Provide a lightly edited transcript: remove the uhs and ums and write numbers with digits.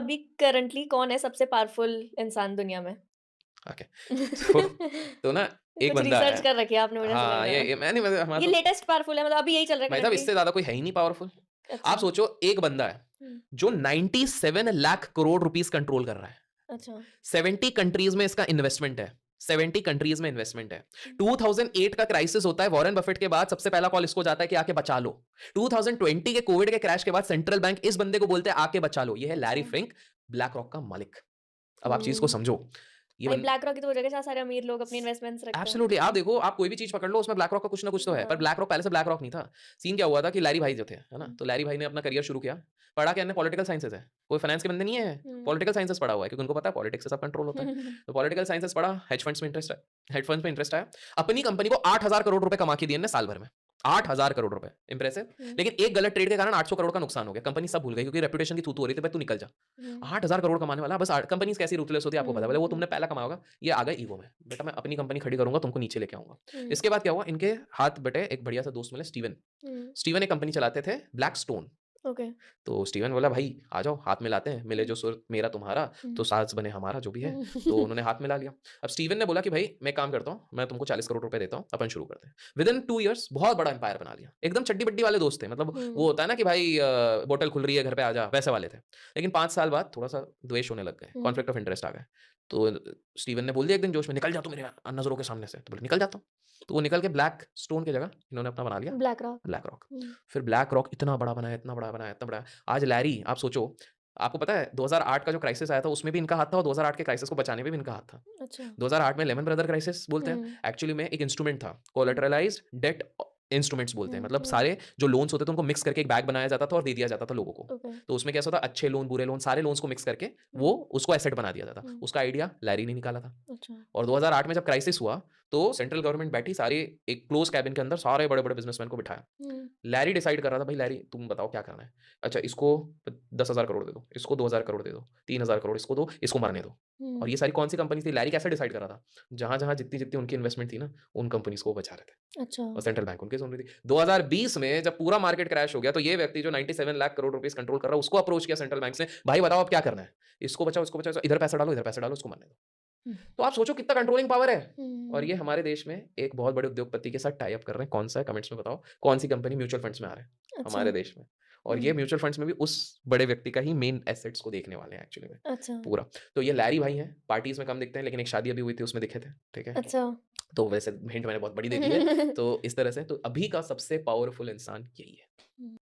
अभी करंटली कौन है सबसे पावरफुल इंसान दुनिया में? ओके। तो तो ना एक कुछ बंदा रिसर्च है। कर रखी है आपने मुझे ऐसा लग हाँ, रहा है। ये मैंने मतलब हमारा ये तो लेटेस्ट पावरफुल है मतलब अभी यही चल रहा है भाई साहब करंटली? इससे ज़्यादा कोई है ही नहीं पावरफुल। आप अच्छा। सोचो एक बंदा है, हुँ, जो 97 लाख करोड़ रुपीज़ कंट्रोल कर रहा है। अच्छा। 70 कंट्रीज़ में इसका इन्वेस्टमेंट है। 70 कंट्रीज़ में इन्वेस्टमेंट है। हुँ, 2008 का क्राइसिस होता है, वॉरेन बफेट के बाद सबसे पहला कॉल इसको जाता है कि आके बचा लो। 2020 के कोविड के क्रैश के बाद सेंट्रल बैंक इस बंदे को बोलते हैं आके बचा लो। ये है लैरी अच्छा। फ्रिंक, ब्लैक रॉक का मालिक। अब आप चीज़ को हुँ। समझो। ये भाई बन ब्लैक रॉक की तो वो जगह जहाँ सारे अमीर लोग अपनी इन्वेस्टमेंट्स रखते हैं। एब्सोल्युटली आप देखो, आप कोई भी चीज़ पकड़ लो, उसमें ब्लैक रॉक का कुछ ना कुछ तो है। पर हाँ। ब्लैक रॉक पहले से ब्लैक रॉक नहीं था। सीन क्या हुआ था कि लैरी भाई जो थे, है ना? हुँ, तो लैरी भाई ने अपना करियर शुरू किया। पढ़ा क्या इन्होंने पॉलिटिकल साइंसेज़ है। कोई फाइनेंस के बंदे नहीं है। हुँ। पॉलिटिकल साइंसेज़ पढ़ा हुआ है क्योंकि उनको पता है पॉलिटिक्स से सब कंट्रोल होता है। तो पॉलिटिकल साइंसेज़ पढ़ा, हेज फंड्स में इंटरेस्ट है। हेज फंड्स में इंटरेस्ट आया। अपनी कंपनी को 8,000 करोड़ रुपए कमा के दिए इन्होंने साल भर में। 8,000 करोड़ रुपए, इंप्रेसिव। हुँ, लेकिन एक गलत ट्रेड के कारण 800 करोड़ का नुकसान हो गया। कंपनी सब भूल गई क्योंकि रेपुटेशन की थू-थू हो रही थी, "भाई तू निकल जा।" हुँ, 8,000 करोड़ कमाने वाला बस कंपनीज़ कैसी रूथलेस होती है आपको पता है। बोले हुँ, वो हुँ, तुमने पहला कमाया होगा, ये आ गए ईगो में। बेटा मैं अपनी कंपनी खड़ी करूँगा, तुमको नीचे लेके आऊँगा। हुँ, इसके बाद क्या हुआ, इनके हाथ बटे एक बढ़िया सा दोस्त मिले स्टीवन। हुँ, स्टीवन एक कंपनी चलाते थे ब्लैकस्टोन। ओके। तो स्टीवन बोला भाई आ जाओ हाथ मिलाते हैं, मिले हुँ, जो सुर मेरा तुम्हारा हुँ, तो साज बने हमारा जो भी है। हुँ, तो उन्होंने हाथ मिला लिया। अब स्टीवन ने बोला कि भाई मैं एक काम करता हूँ, मैं तुमको 40 करोड़ रुपए देता हूँ, अपन शुरू करते हैं। विदिन 2 इयर्स बहुत बड़ा एम्पायर बना लिया। एकदम चड्डी-बड्डी वाले दोस्त थे, मतलब वो हुँ, होता है ना कि भाई बोतल खुल रही है घर पे आ जा, वैसे वाले थे। लेकिन 5 साल बाद थोड़ा-सा द्वेष होने लग गए, हुँ, कॉन्फ्लिक्ट ऑफ इंटरेस्ट आ गए। तो स्टीवन ने बोल दिया एक दिन जोश में, निकल जा तू मेरे नज़रों के सामने से। तो बोले निकल जाता हूँ। तो वो निकल के ब्लैक स्टोन की जगह इन्होंने अपना बना लिया ब्लैक रॉक। BlackRock. हुँ, फिर ब्लैक रॉक इतना बड़ा बनाया, इतना बड़ा बनाया, इतना बड़ा। आज लैरी आप सोचो, आपको पता है 2008 का जो क्राइसिस आया था उसमें भी इनका हाथ था और 2008 के क्राइसिस को बचाने में भी इनका हाथ था। अच्छा। 2008 में लेमन ब्रदर क्राइसिस बोलते हैं, हुँ, एक्चुअली में एक इंस्ट्रूमेंट था, हुँ, कोलैटरलाइज्ड डेट इंस्ट्रूमेंट्स बोलते हैं। हुँ, मतलब हुँ, सारे जो लोन्स होते थे उनको मिक्स करके एक बैग बनाया जाता था और दे दिया जाता था लोगों को। ओके। तो उसमें कैसा होता अच्छे लोन, बुरे लोन, सारे लोन्स को मिक्स करके वो हुँ, उसको एसेट बना दिया जाता था। हुँ, उसका आइडिया लैरी ने निकाला था। अच्छा। और 2008 में जब क्राइसिस हुआ, तो सेंट्रल गवर्नमेंट बैठी सारी एक क्लोज़ केबिन के अंदर सारे बड़े-बड़े बिज़नेसमैन को बिठाया। हुँ, लैरी डिसाइड कर रहा था, भाई लैरी तुम बताओ क्या करना है? अच्छा इसको 10,000 करोड़ दे दो, इसको 2,000 करोड़ दे दो, 3,000 करोड़ इसको दो, इसको मरने दो। और हुँ, ये सारी कौन-सी कंपनीज़ थी? लैरी कैसे डिसाइड कर रहा था? जहाँ-जहाँ, जितनी-जितनी उनकी इन्वेस्टमेंट थी ना, उन कंपनीज़ को वो बचा रहे थे। अच्छा। और सेंट्रल बैंक उनकी सुन रही थी। 2020 में जब पूरा मार्केट क्रैश हो गया, तो ये व्यक्ति जो 97 लाख करोड़ रुपीज़ कंट्रोल कर रहा है, उसको अप्रोच किया सेंट्रल बैंक ने, भाई बताओ अब क्या करना है? इसको बचाओ, इसको बचाओ, इधर पैसा डालो, इधर पैसा डालो, इसको मरने दो। हुँ, तो आप सोचो कितना कंट्रोलिंग पावर है। और हुँ, ये हमारे देश में एक बहुत बड़े उद्योगपति के साथ टाई अप कर रहे हैं। कौन-सा है कमेंट्स में बताओ? कौन-सी कंपनी म्यूचुअल फंड्स में आ रहा है? अच्छा। हमारे देश में। और ये हुँ, म्यूचुअल फंड्स में भी उस बड़े व्यक्ति का ही मेन एसेट्स को देखने वाले हैं एक्चुअली में, अच्छा, पूरा। तो ये लैरी भाई हैं, पार्टीज़ में कम दिखते हैं लेकिन एक शादी अभी हुई थी उसमें दिखे थे, ठीक है? अच्छा। तो वैसे हिंट मैंने बहुत बड़ी दे दी है। तो इस तरह से तो अभी का सबसे पावरफुल इंसान यही है। हुँ।